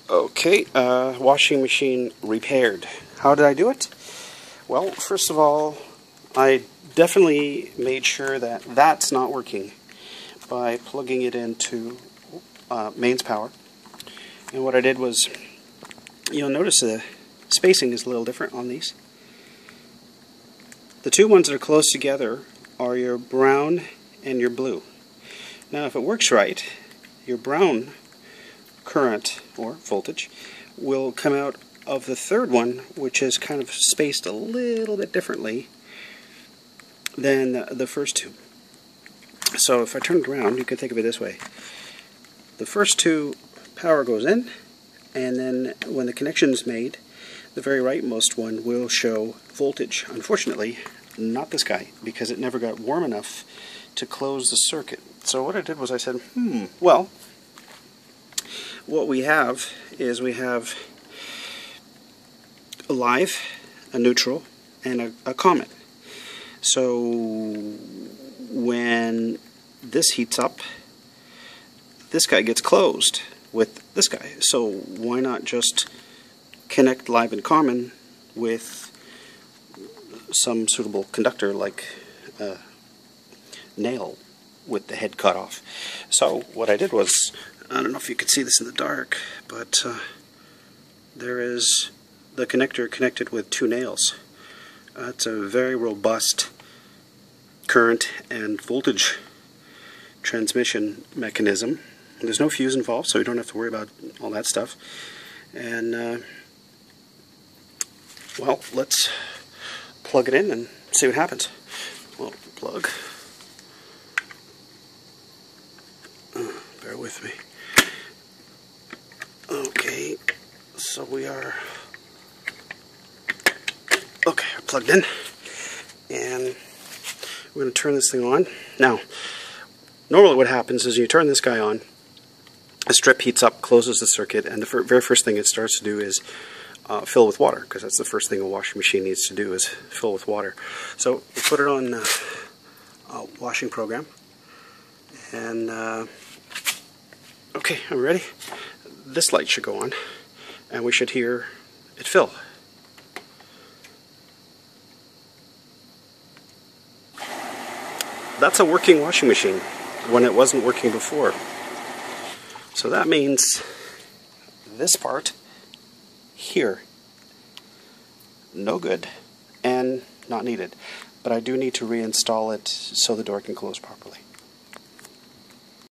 Okay, washing machine repaired. How did I do it? Well, first of all, I definitely made sure that that's not working by plugging it into mains power. And what I did was, you'll notice the spacing is a little different on these. The two ones that are close together are your brown and your blue. Now, if it works right, your brown current or voltage will come out of the third one, which is kind of spaced a little bit differently than the first two. So if I turn it around, you can think of it this way. The first two, power goes in, and then when the connection is made, the very rightmost one will show voltage. Unfortunately, not this guy, because it never got warm enough to close the circuit. So what I did was I said, well, what we have is we have a live, a neutral, and a common. So when this heats up, this guy gets closed with this guy. So why not just connect live and common with some suitable conductor like a nail with the head cut off. So what I did was, I don't know if you could see this in the dark, but there is the connector connected with two nails. It's a very robust current and voltage transmission mechanism. There's no fuse involved, so you don't have to worry about all that stuff. And well, let's plug it in and see what happens. Well, plug. Bear with me. Okay, so we are plugged in, and we're going to turn this thing on. Now, normally what happens is you turn this guy on, a strip heats up, closes the circuit, and the very first thing it starts to do is fill with water, because that's the first thing a washing machine needs to do, is fill with water. So we put it on a washing program, and okay, I'm ready. This light should go on, and we should hear it fill. That's a working washing machine when it wasn't working before. So that means this part here, no good and not needed. But I do need to reinstall it so the door can close properly.